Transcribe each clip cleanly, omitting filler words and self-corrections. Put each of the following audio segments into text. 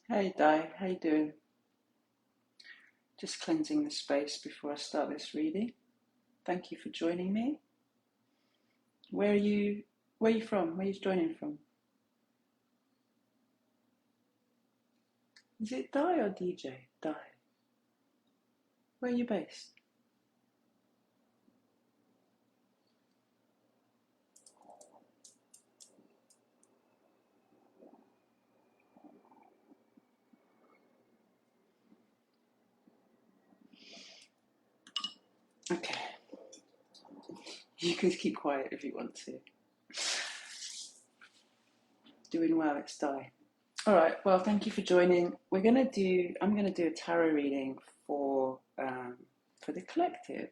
Hey Di, how you doing? Just cleansing the space before I start this reading. Thank you for joining me. Where are you? Where are you from? Where are you joining from? Is it Di or DJ? Di. Where are you based? Okay. You can keep quiet if you want to. Doing well, it's Di. All right. Well, thank you for joining. I'm gonna do a tarot reading for the collective.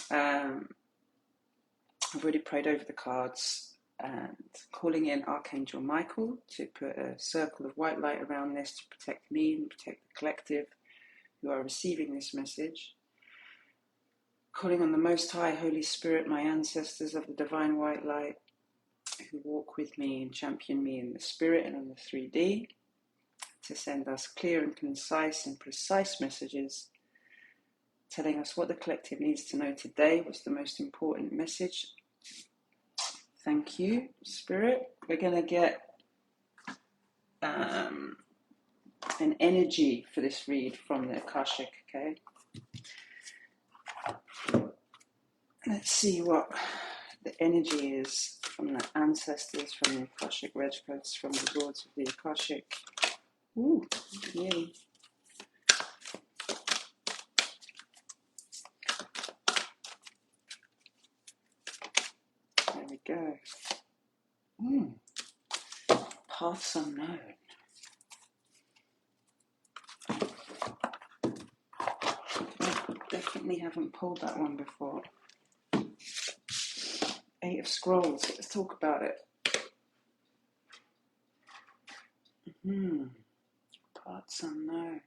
Um, I've already prayed over the cards and calling in Archangel Michael to put a circle of white light around this to protect me and protect the collective who are receiving this message. Calling on the Most High Holy Spirit, my ancestors of the divine white light, who walk with me and champion me in the spirit and on the 3D, to send us clear and concise and precise messages telling us what the collective needs to know today. What's the most important message? Thank you, Spirit. We're going to get an energy for this read from the Akashic, okay? Let's see what the energy is from the ancestors, from the Akashic Reg codes, from the lords of the Akashic. Ooh, yay. There we go. Paths unknown. Definitely haven't pulled that one before. Eight of Scrolls. Let's talk about it. Paths unknown.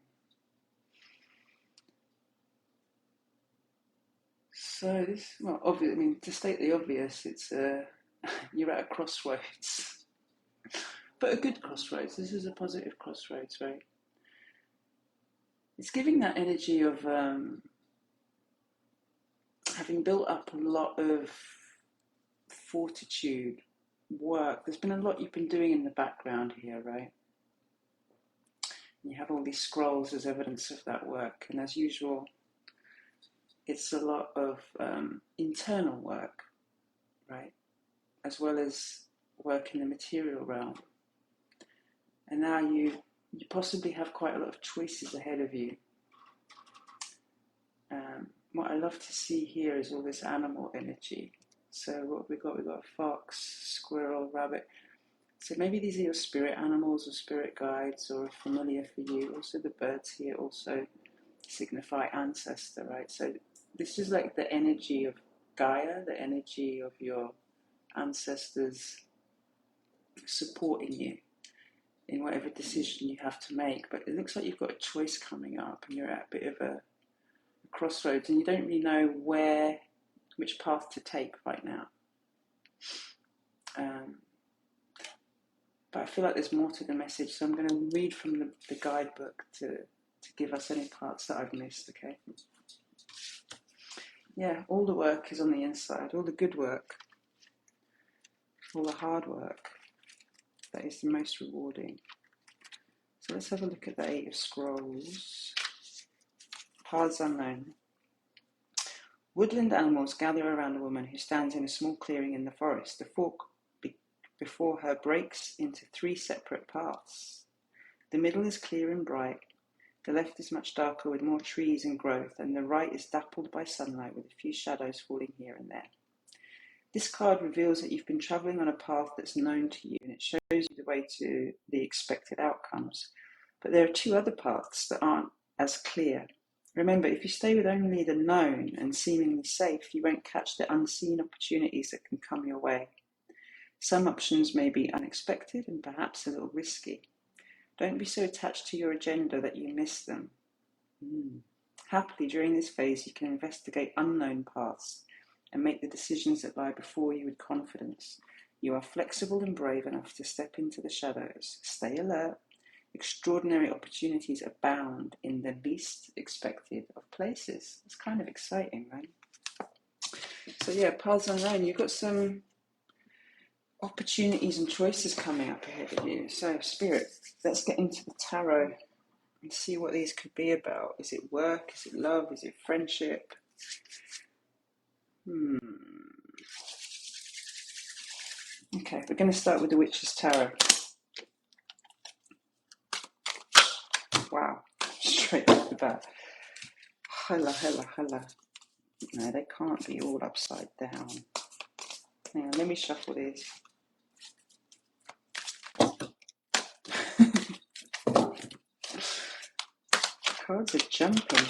So this, well, obvious. I mean, to state the obvious, it's you're at a crossroads, but a good crossroads. This is a positive crossroads, right? It's giving that energy of having built up a lot of fortitude, work. There's been a lot you've been doing in the background here, right? And you have all these scrolls as evidence of that work, and as usual, it's a lot of internal work, right? As well as work in the material realm. And now you possibly have quite a lot of choices ahead of you. What I love to see here is all this animal energy. So what have we got? We've got a fox, squirrel, rabbit. So maybe these are your spirit animals or spirit guides or familiar for you. Also the birds here also signify ancestor, right? So this is like the energy of Gaia, the energy of your ancestors supporting you in whatever decision you have to make. But it looks like you've got a choice coming up and you're at a bit of a crossroads and you don't really know which path to take right now. But I feel like there's more to the message, so I'm going to read from the guidebook to give us any parts that I've missed, okay? Yeah, all the work is on the inside, all the good work, all the hard work that is the most rewarding. So let's have a look at the Eight of Scrolls. Paths unknown. Woodland animals gather around a woman who stands in a small clearing in the forest. The fork before her breaks into three separate paths. The middle is clear and bright. The left is much darker with more trees and growth, and the right is dappled by sunlight with a few shadows falling here and there. This card reveals that you've been travelling on a path that's known to you, and it shows you the way to the expected outcomes. But there are two other paths that aren't as clear. Remember, if you stay with only the known and seemingly safe, you won't catch the unseen opportunities that can come your way. Some options may be unexpected and perhaps a little risky. Don't be so attached to your agenda that you miss them. Happily, during this phase, you can investigate unknown paths and make the decisions that lie before you with confidence. You are flexible and brave enough to step into the shadows. Stay alert. extraordinary opportunities abound in the least expected of places. It's kind of exciting, right? So yeah, paths unknown. You've got some opportunities and choices coming up ahead of you. So Spirit, let's get into the tarot and see what these could be about. Is it work? Is it love? Is it friendship? Okay, we're going to start with the Witch's Tarot. Wow, straight off the bat. Hella, hella, hella. No, they can't be all upside down. Hang on, let me shuffle these. Cards are jumping.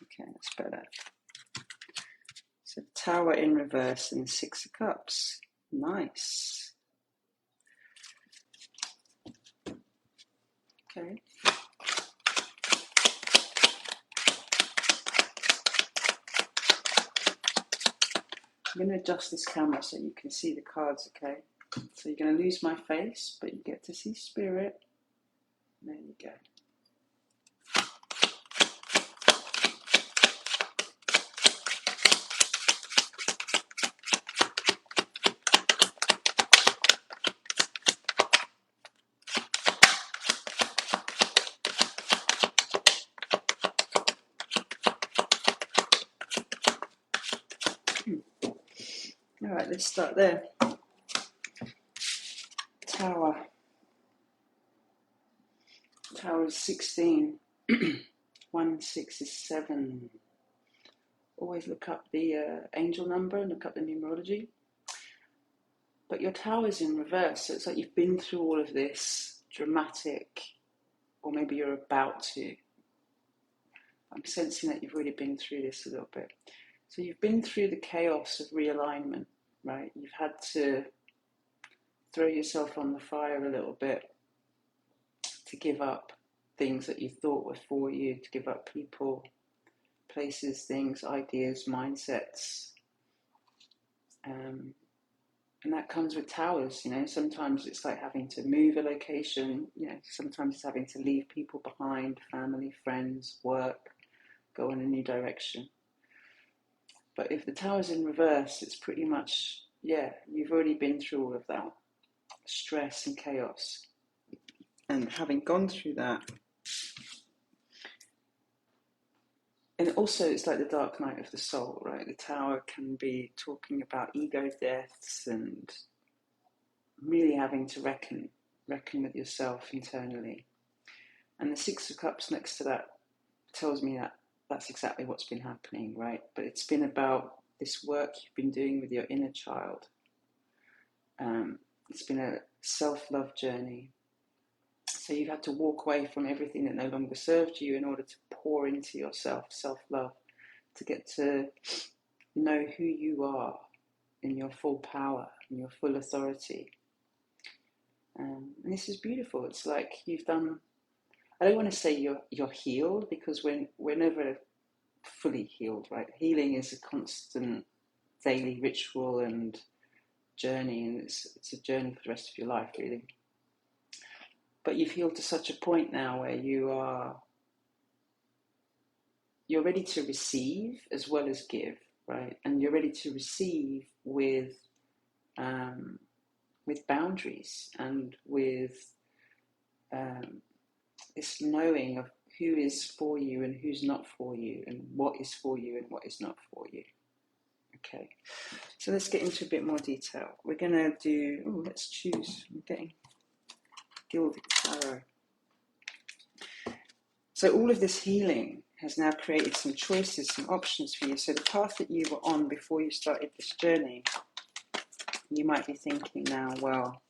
Okay, that's better. So Tower in reverse and 6 of Cups. Nice. Okay. I'm going to adjust this camera so you can see the cards, okay? So you're going to lose my face, but you get to see Spirit. There you go. All right, let's start there. Tower. Tower is 16. 1, 6 is 7. Always look up the angel number and look up the numerology. But your tower's in reverse, so it's like you've been through all of this dramatic, or maybe you're about to. I'm sensing that you've already been through this a little bit. So you've been through the chaos of realignment, right? You've had to throw yourself on the fire a little bit to give up things that you thought were for you, to give up people, places, things, ideas, mindsets. And that comes with towers, you know. Sometimes it's like having to move a location, you know, sometimes it's having to leave people behind, family, friends, work, go in a new direction. But if the tower's in reverse, it's pretty much, yeah, you've already been through all of that stress and chaos. And having gone through that, and also it's like the dark night of the soul, right? The tower can be talking about ego deaths and really having to reckon with yourself internally. And the 6 of Cups next to that tells me that that's exactly what's been happening, right? But it's been about this work you've been doing with your inner child. It's been a self-love journey. So you've had to walk away from everything that no longer served you in order to pour into yourself, self-love, to get to know who you are in your full power, in your full authority. And this is beautiful. It's like you've done, I don't want to say you're healed, because we're never fully healed, right? Healing is a constant daily ritual and journey, and it's a journey for the rest of your life, really. But you've healed to such a point now where you're ready to receive as well as give, right? And you're ready to receive with boundaries and with this knowing of who is for you and who's not for you, and what is for you and what is not for you. Okay, so let's get into a bit more detail. We're going to do, let's choose. I'm getting Gilded Tarot. So all of this healing has now created some choices, some options for you. So the path that you were on before you started this journey, you might be thinking now, well,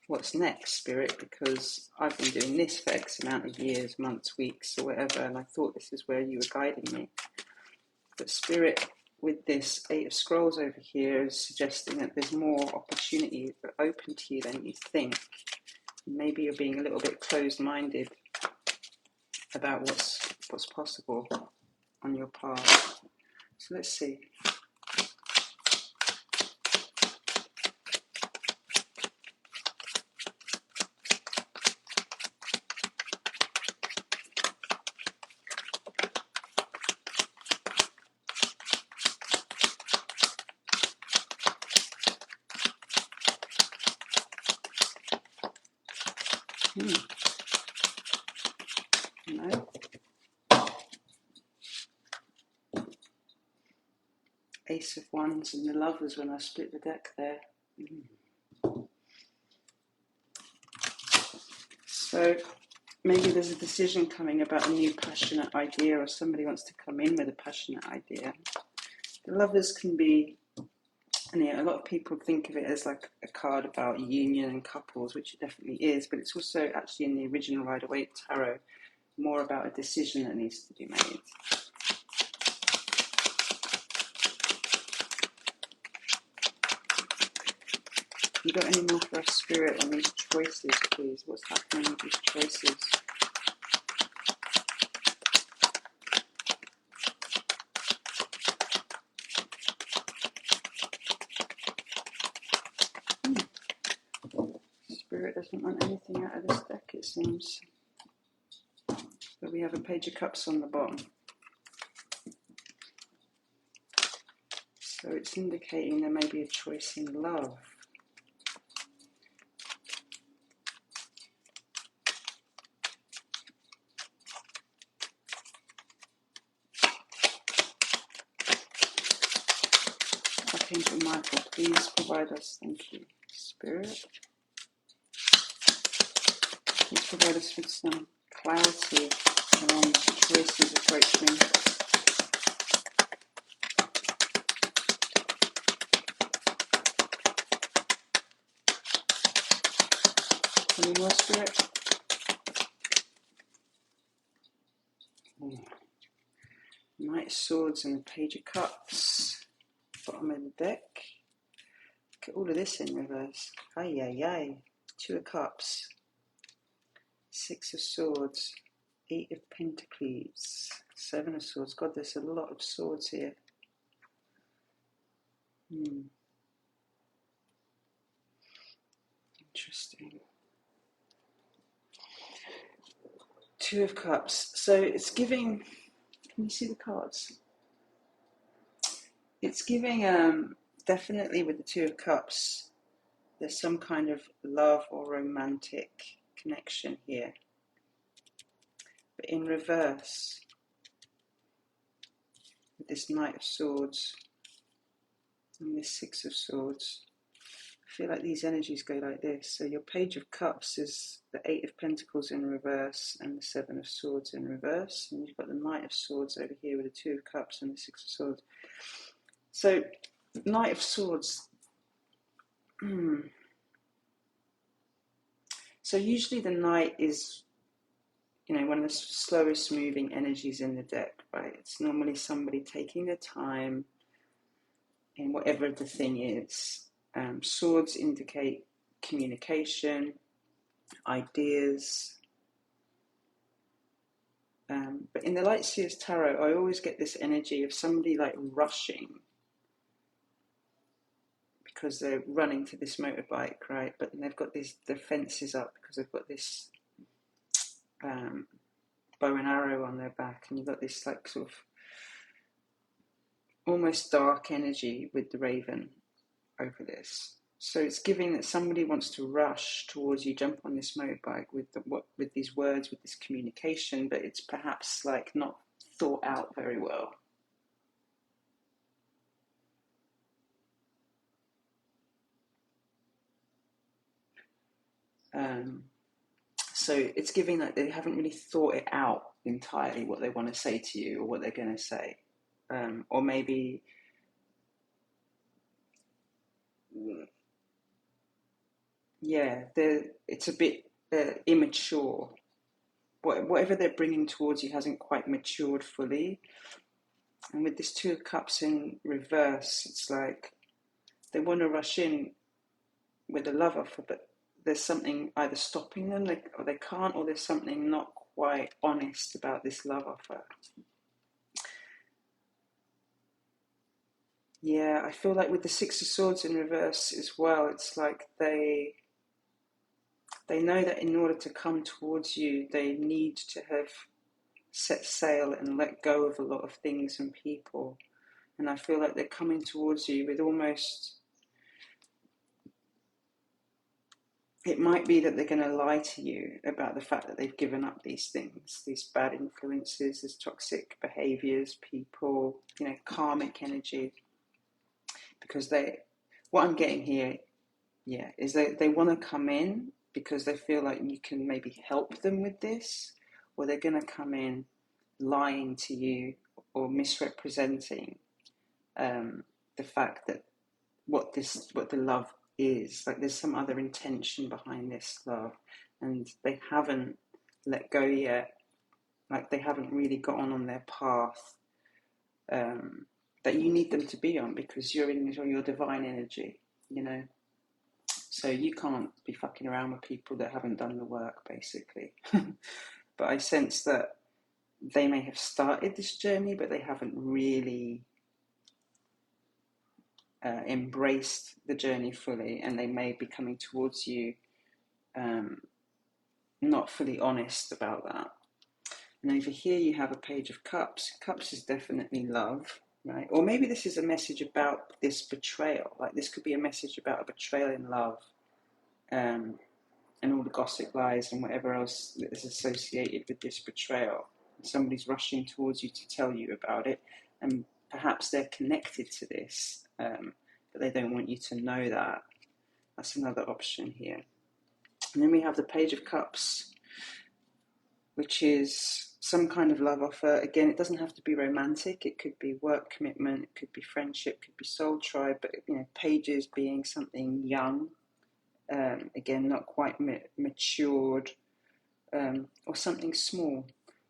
what's next, Spirit? Because I've been doing this for X amount of years, months, weeks, or whatever, and I thought this is where you were guiding me. But Spirit, with this 8 of Scrolls over here, is suggesting that there's more opportunity open to you than you think. Maybe you're being a little bit closed-minded about what's possible on your path. So let's see. No. Ace of Wands and the Lovers when I split the deck there. So maybe there's a decision coming about a new passionate idea, or somebody wants to come in with a passionate idea. The Lovers can be, and a lot of people think of it as like a card about union and couples, which it definitely is, but it's also actually in the original Rider-Waite Tarot more about a decision that needs to be made. You got any more for us, Spirit, on these choices, please? What's happening with these choices? Spirit doesn't want anything out of this deck, it seems. But we have a Page of Cups on the bottom. So it's indicating there may be a choice in love. Archangel Michael, please provide us, thank you. Spirit, please provide us with some clarity around choices approaching. Any more, Spirit? Knight of Swords and the Page of Cups. Bottom of the deck. Look at all of this in reverse. Ay, ay, ay. Two of Cups. Six of Swords. Eight of Pentacles. Seven of Swords. God, there's a lot of swords here. Interesting. Two of Cups. So it's giving... Can you see the cards? It's giving, definitely with the Two of Cups, there's some kind of love or romantic connection here. But in reverse, with this Knight of Swords and this Six of Swords, I feel like these energies go like this. So your Page of Cups is the Eight of Pentacles in reverse and the Seven of Swords in reverse. And you've got the Knight of Swords over here with the Two of Cups and the Six of Swords. So, Knight of Swords. So usually the Knight is, one of the slowest moving energies in the deck, right? It's normally somebody taking their time in whatever the thing is. Swords indicate communication, ideas. But in the Lightseer's Tarot, I always get this energy of somebody like rushing because they're running to this motorbike, right? But they've got the fences up because they've got this bow and arrow on their back, and you've got this like sort of almost dark energy with the raven over this. So it's giving that somebody wants to rush towards you, jump on this motorbike with these words, with this communication, but it's perhaps like not thought out very well. So it's giving that they haven't really thought it out entirely what they want to say to you or what they're going to say, or maybe. Yeah, it's a bit immature. Whatever they're bringing towards you hasn't quite matured fully. And with this Two of Cups in reverse, it's like they want to rush in with a love offer, but there's something either stopping them, or they can't, or there's something not quite honest about this love offer. Yeah, I feel like with the Six of Swords in reverse as well, it's like they know that in order to come towards you, they need to have set sail and let go of a lot of things and people. And I feel like they're coming towards you with almost it might be that they're going to lie to you about the fact that they've given up these things, these bad influences, these toxic behaviors, people, karmic energy. Because what I'm getting here, is they want to come in because they feel like you can maybe help them with this, or they're going to come in lying to you or misrepresenting the fact that what the love is. Like there's some other intention behind this love, and they haven't let go yet. Like they haven't really gotten on their path that you need them to be on, because you're in your divine energy, So you can't be fucking around with people that haven't done the work, basically. But I sense that they may have started this journey, but they haven't really embraced the journey fully, and they may be coming towards you not fully honest about that. And over here you have a Page of Cups. Cups is definitely love, right? Or maybe this is a message about this betrayal. Like this could be a message about a betrayal in love, and all the gossip, lies, and whatever else that is associated with this betrayal. Somebody's rushing towards you to tell you about it, and perhaps they're connected to this, but they don't want you to know that. That's another option here. And then we have the Page of Cups, which is some kind of love offer. Again, it doesn't have to be romantic. It could be work commitment, it could be friendship, it could be soul tribe, but pages being something young, again, not quite matured, or something small.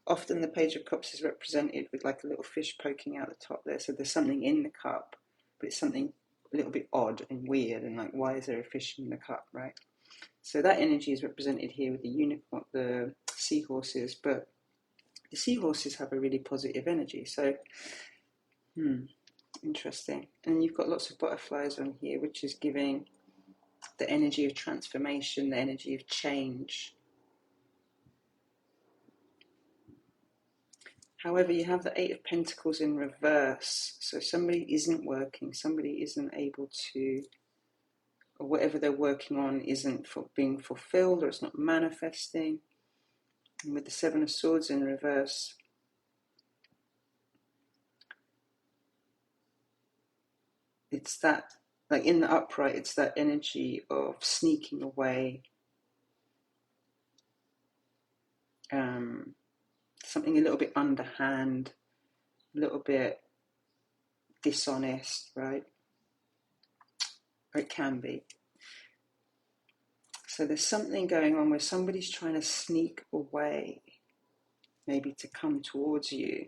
Often the Page of Cups is represented with like a little fish poking out the top there, so there's something in the cup, but it's something a little bit odd and weird, and like, why is there a fish in the cup, right? So that energy is represented here with the unicorn, the seahorses, but the seahorses have a really positive energy. So, interesting. And you've got lots of butterflies on here, which is giving the energy of transformation, the energy of change. However, you have the Eight of Pentacles in reverse. So somebody isn't working, somebody isn't able to, or whatever they're working on isn't being fulfilled, or it's not manifesting. And with the Seven of Swords in reverse, it's that, like in the upright, it's that energy of sneaking away, something a little bit underhand, a little bit dishonest, right? Or it can be. So there's something going on where somebody's trying to sneak away, maybe to come towards you.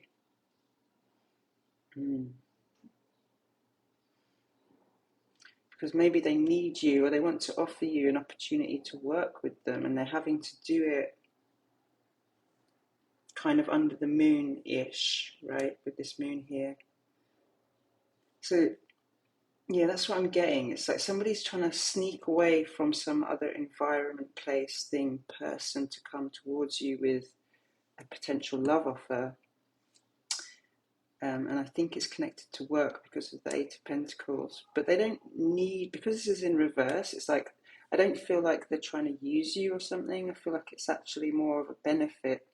Because maybe they need you, or they want to offer you an opportunity to work with them, and they're having to do it kind of under the moon-ish, right? With this moon here. So, yeah, that's what I'm getting. It's like somebody's trying to sneak away from some other environment, place, thing, person to come towards you with a potential love offer. And I think it's connected to work because of the Eight of Pentacles. But they don't need, because this is in reverse, it's like, I don't feel like they're trying to use you or something. I feel like it's actually more of a benefit.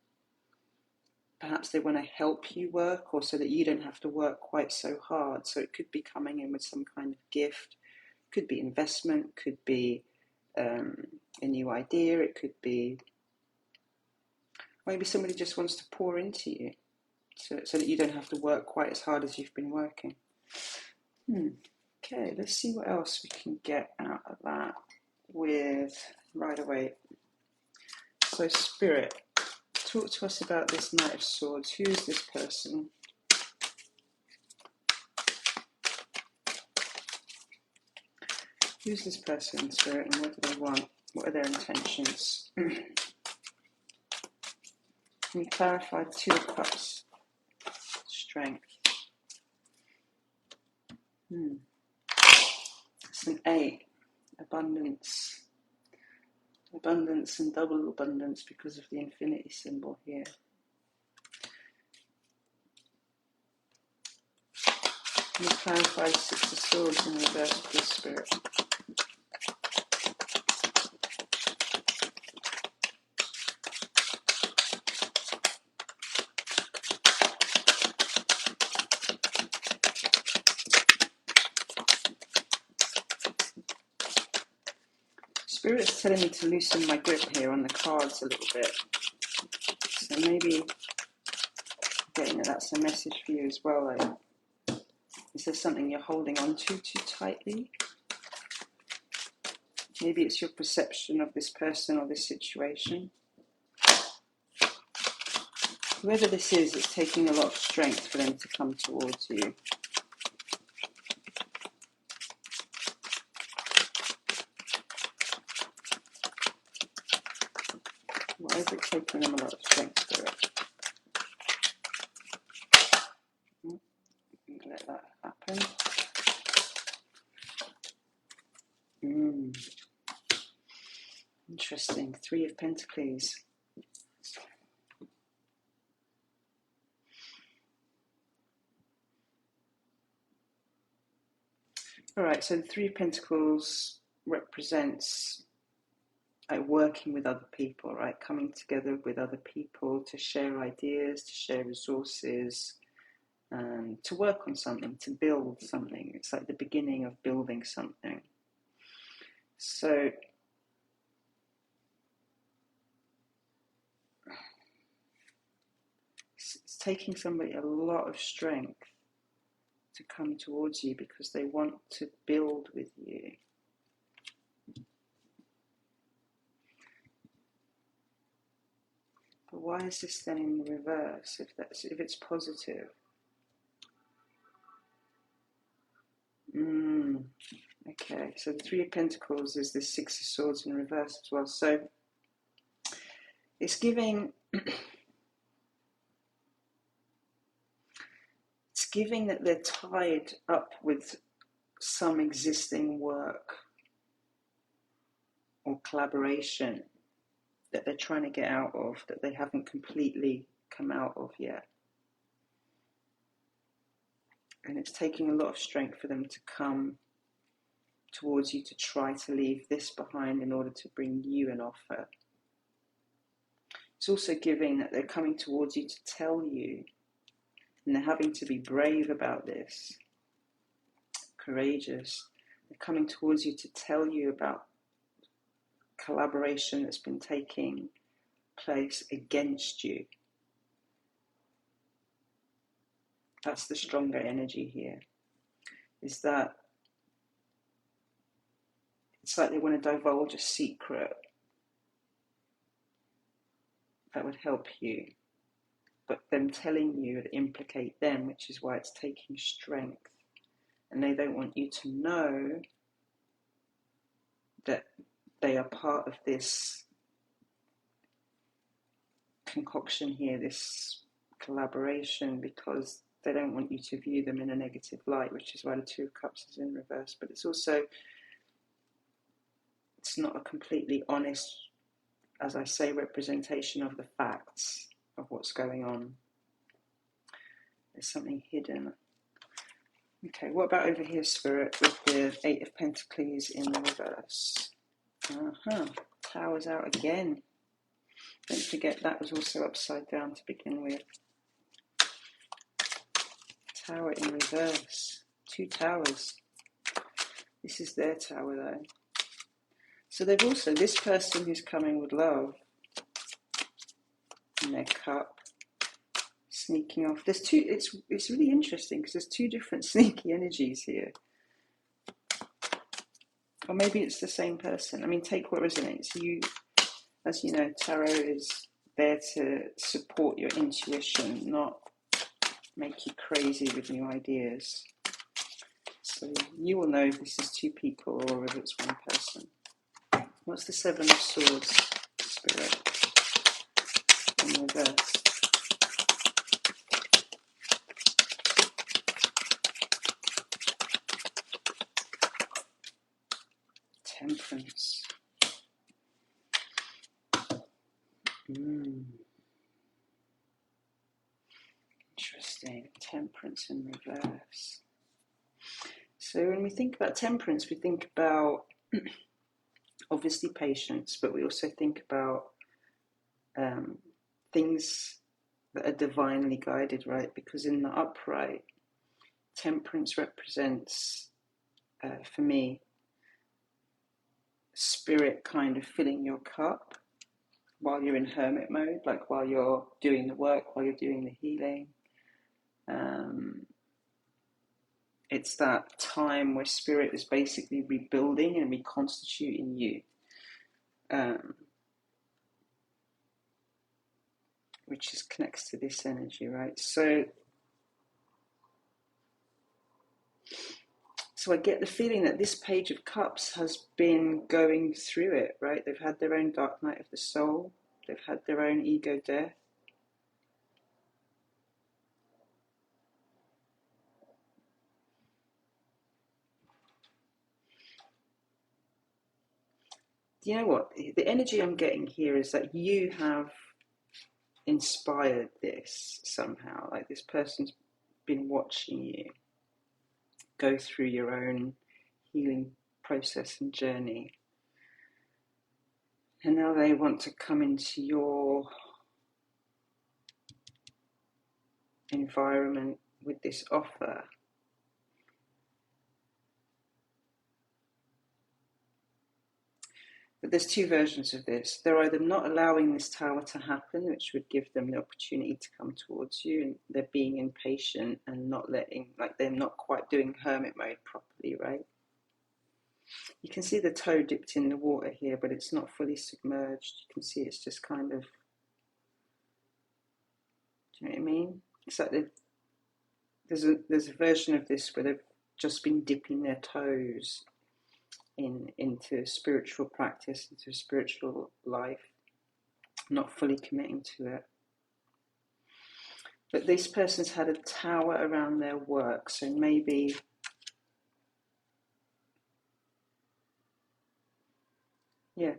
Perhaps they want to help you work, or so that you don't have to work quite so hard. So it could be coming in with some kind of gift. It could be investment, could be a new idea. It could be, maybe somebody just wants to pour into you. So that you don't have to work quite as hard as you've been working. Okay, let's see what else we can get out of that with right away. So Spirit, talk to us about this Knight of Swords. Who is this person? Who's this person, Spirit, and what do they want? What are their intentions? Can you clarify Two of Cups? Strength. It's an 8. Abundance. Abundance and double abundance because of the infinity symbol here. Can you clarify Six of Swords in reverse, please, Spirit? Spirit's telling me to loosen my grip here on the cards a little bit. So maybe getting that that's a message for you as well. Like, is there something you're holding on to too tightly? Maybe it's your perception of this person or this situation. Whoever this is, it's taking a lot of strength for them to come towards you. Why is it taking them a lot of strength to it? Let that happen. Interesting. 3 of Pentacles. All right, so the 3 of Pentacles represents working with other people, right? Coming together with other people to share ideas, to share resources, to work on something, to build something. It's like the beginning of building something. So it's taking somebody a lot of strength to come towards you because they want to build with you. But why is this then in the reverse if it's positive? Okay, so the 3 of Pentacles is the 6 of Swords in reverse as well. So it's giving that they're tied up with some existing work or collaboration that they're trying to get out of, that they haven't completely come out of yet. And it's taking a lot of strength for them to come towards you to try to leave this behind in order to bring you an offer. It's also giving that they're coming towards you to tell you, and they're having to be brave about this, courageous. They're coming towards you to tell you about collaboration that's been taking place against you. That's the stronger energy here, is that it's like they want to divulge a secret that would help you, but them telling you would implicate them, which is why it's taking strength. And they don't want you to know that they are part of this concoction here, this collaboration, because they don't want you to view them in a negative light, which is why the 2 of Cups is in reverse. But it's also, it's not a completely honest, as I say, representation of the facts of what's going on. There's something hidden. Okay, what about over here, Spirit, with the 8 of Pentacles in the reverse? Tower's out again. Don't forget that was also upside down to begin with. Tower in reverse. 2 towers. This is their tower though. So they've also, this person who's coming with love in their cup, sneaking off. There's 2, it's really interesting because there's 2 different sneaky energies here. Or maybe it's the same person. I mean, take what resonates. You, as you know, tarot is there to support your intuition, not make you crazy with new ideas. So you will know if this is 2 people or if it's 1 person. What's the 7 of Swords, Spirit, in reverse? Temperance. Interesting. Temperance in reverse. So when we think about temperance, we think about obviously patience, but we also think about things that are divinely guided, right? Because in the upright, temperance represents, for me, spirit kind of filling your cup while you're in hermit mode, like while you're doing the work, while you're doing the healing. It's that time where spirit is basically rebuilding and reconstituting you, which connects to this energy, right? So I get the feeling that this Page of Cups has been going through it, right? They've had their own dark night of the soul. They've had their own ego death. You know what? The energy I'm getting here is that you have inspired this somehow. Like this person's been watching you go through your own healing process and journey. And now they want to come into your environment with this offer. But there's two versions of this. They're either not allowing this tower to happen, which would give them the opportunity to come towards you, and they're being impatient and not letting, like they're not quite doing hermit mode properly, right? You can see the toe dipped in the water here, but it's not fully submerged. You can see it's just kind of, do you know what I mean? It's like there's a version of this where they've just been dipping their toes into spiritual practice, into spiritual life, not fully committing to it. But this person's had a tower around their work, so maybe well,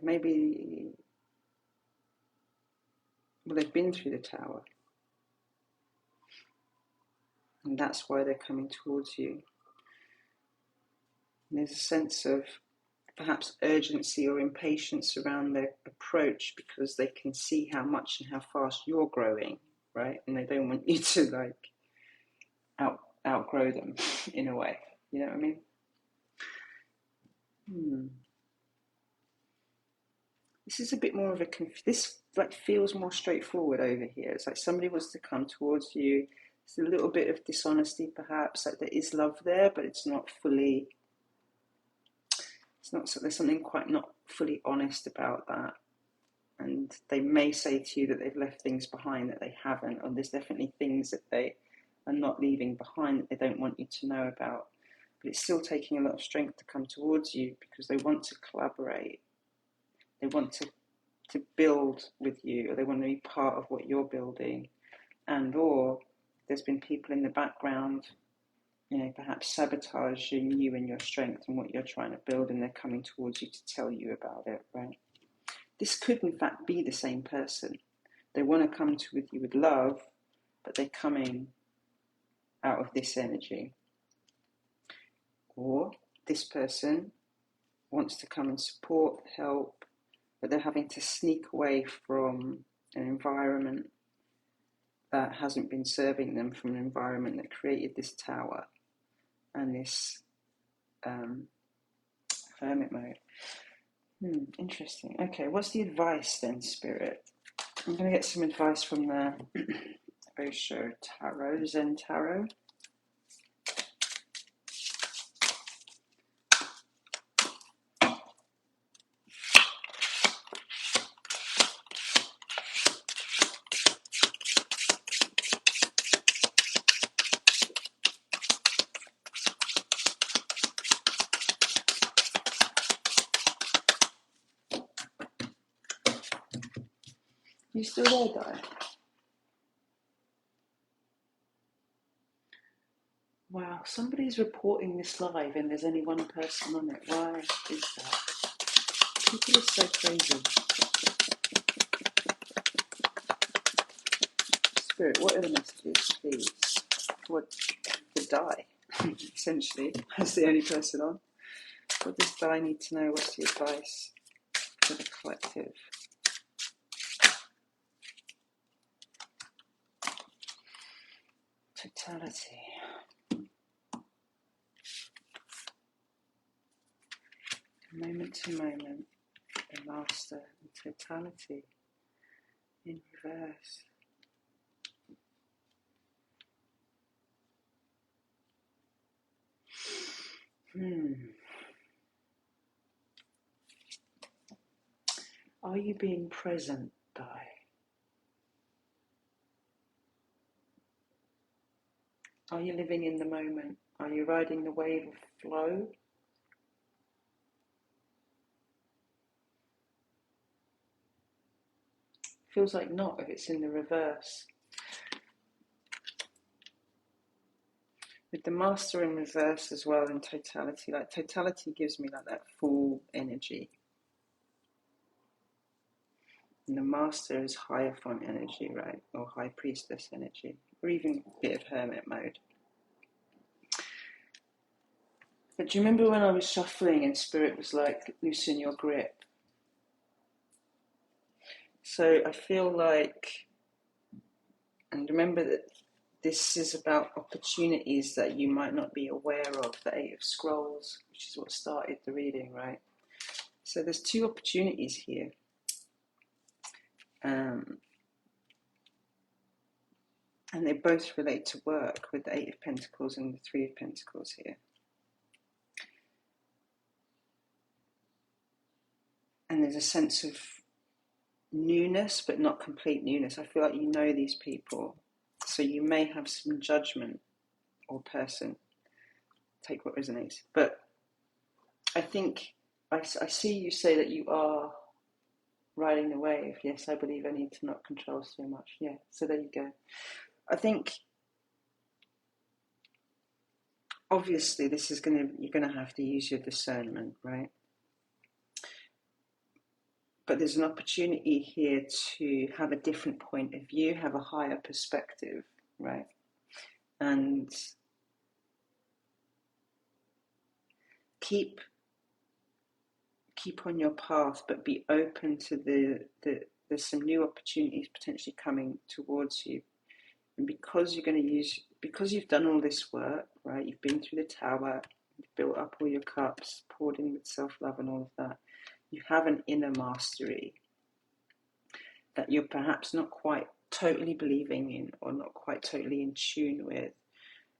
they've been through the tower, and that's why they're coming towards you. And there's a sense of perhaps urgency or impatience around their approach because they can see how much and how fast you're growing, right? And they don't want you to like outgrow them in a way. You know what I mean? This is a bit more of a this like feels more straightforward over here. It's like somebody wants to come towards you. It's a little bit of dishonesty, perhaps. Like there is love there, but it's not fully. It's not. There's something quite not fully honest about that. And they may say to you that they've left things behind that they haven't, or there's definitely things that they are not leaving behind that they don't want you to know about. But it's still taking a lot of strength to come towards you because they want to collaborate. They want to build with you, or they want to be part of what you're building, and or there's been people in the background, you know, perhaps sabotaging you and your strength and what you're trying to build, and they're coming towards you to tell you about it, right? This could in fact be the same person. They want to come to with you with love, but they're coming out of this energy. Or this person wants to come and support, help, but they're having to sneak away from an environment that hasn't been serving them, from an environment that created this tower and this hermit mode. Interesting. Okay, what's the advice then, Spirit? I'm going to get some advice from the Osho Tarot, Zen Tarot. You still there, Di? Wow, somebody's reporting this live and there's only one person on it. Why is that? People are so crazy. Spirit, what are the messages, please? What the Di, essentially, as the only person on. What does Di need to know? What's the advice for the collective? Totality. moment to moment, the master, the totality in reverse. Are you being present, Dai? Are you living in the moment? Are you riding the wave of flow? Feels like not if it's in the reverse. With the master in reverse as well in totality, like totality gives me like that full energy. And the master is Hierophant energy, right? Or High Priestess energy, or even a bit of Hermit mode. But do you remember when I was shuffling and Spirit was like, loosen your grip? So I feel like, and remember that this is about opportunities that you might not be aware of, the Eight of Scrolls, which is what started the reading, right? So there's two opportunities here. And they both relate to work with the Eight of Pentacles and the Three of Pentacles here. And there's a sense of newness, but not complete newness. I feel like you know these people, so you may have some judgment or person. Take what resonates. But I think I see you say that you are riding the wave. Yes, I believe I need to not control so much. Yeah, so there you go. I think obviously this is you're gonna have to use your discernment, right? But there's an opportunity here to have a different point of view, have a higher perspective, right? And keep on your path, but be open to there's some new opportunities potentially coming towards you. And because you've done all this work, right? You've been through the tower, you've built up all your cups, poured in with self-love and all of that. You have an inner mastery that you're perhaps not quite totally believing in or not quite totally in tune with.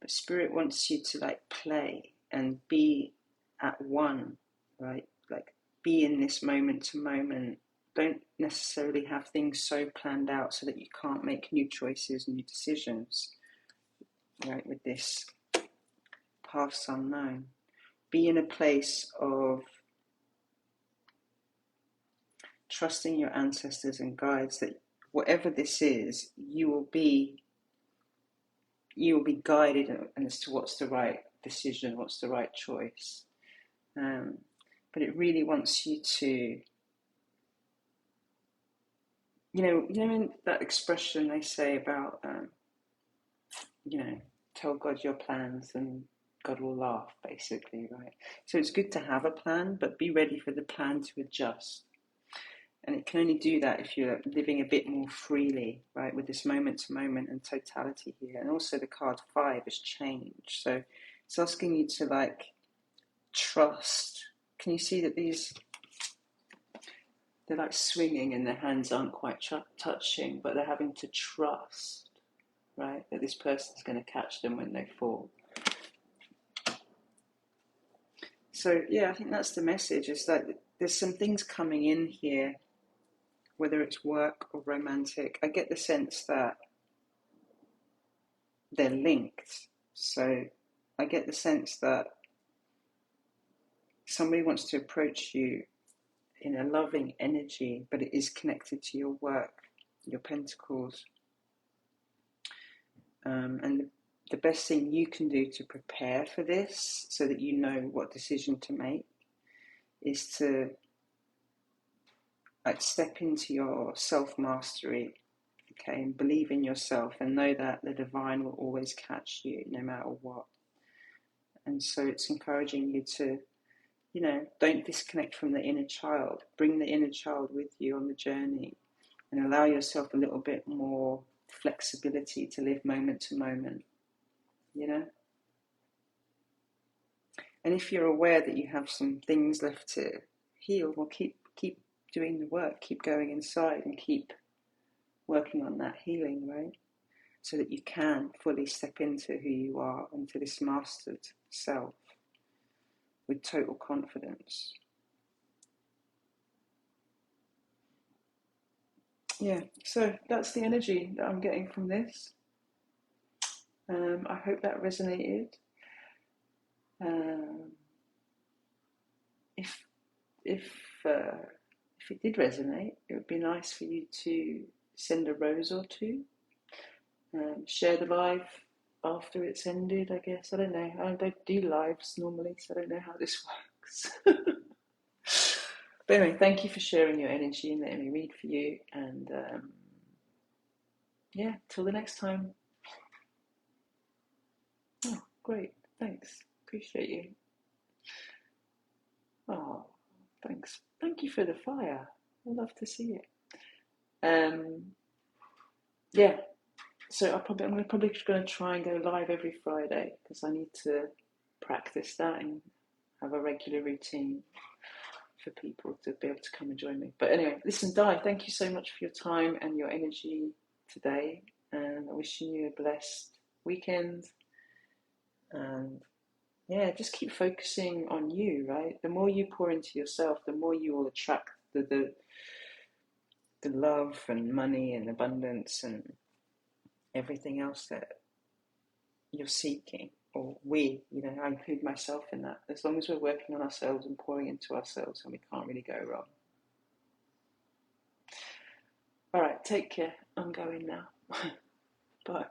But Spirit wants you to like play and be at one, right? Like be in this moment to moment. Don't necessarily have things so planned out so that you can't make new choices, new decisions, right? With this paths unknown. Be in a place of trusting your ancestors and guides that whatever this is, you will be guided as to what's the right decision, what's the right choice. But it really wants you to, you know in that expression they say about, tell God your plans and God will laugh, basically, right? So it's good to have a plan, but be ready for the plan to adjust. And it can only do that if you're living a bit more freely, right, with this moment to moment and totality here. And also the card 5 has changed. So it's asking you to like trust. Can you see that they're like swinging and their hands aren't quite touching, but they're having to trust, right, that this person's going to catch them when they fall. So yeah, I think that's the message, is that there's some things coming in here, whether it's work or romantic. I get the sense that they're linked. So I get the sense that somebody wants to approach you in a loving energy, but it is connected to your work, your pentacles. And the best thing you can do to prepare for this, so that you know what decision to make, is to like step into your self-mastery, okay, and believe in yourself and know that the divine will always catch you no matter what. And so it's encouraging you to, don't disconnect from the inner child. Bring the inner child with you on the journey and allow yourself a little bit more flexibility to live moment to moment, And if you're aware that you have some things left to heal, well, keep doing the work, keep going inside and keep working on that healing, right? So that you can fully step into who you are, into this mastered self with total confidence. Yeah, so that's the energy that I'm getting from this. I hope that resonated. Um, if if if it did resonate, it would be nice for you to send a rose or two. Share the live after it's ended, I guess. I don't know. I don't do lives normally, so I don't know how this works. But anyway, thank you for sharing your energy and letting me read for you. And yeah, till the next time. Oh, great. Thanks. Appreciate you. Oh, thanks. Thank you for the fire. I love to see it. Yeah. So I'm probably just going to try and go live every Friday because I need to practice that and have a regular routine for people to be able to come and join me. But anyway, listen, Di, thank you so much for your time and your energy today. And I'm wishing you a blessed weekend. And yeah, just keep focusing on you, right? The more you pour into yourself, the more you will attract the love and money and abundance and everything else that you're seeking. Or we, I include myself in that. As long as we're working on ourselves and pouring into ourselves, and we can't really go wrong. All right, take care. I'm going now. Bye.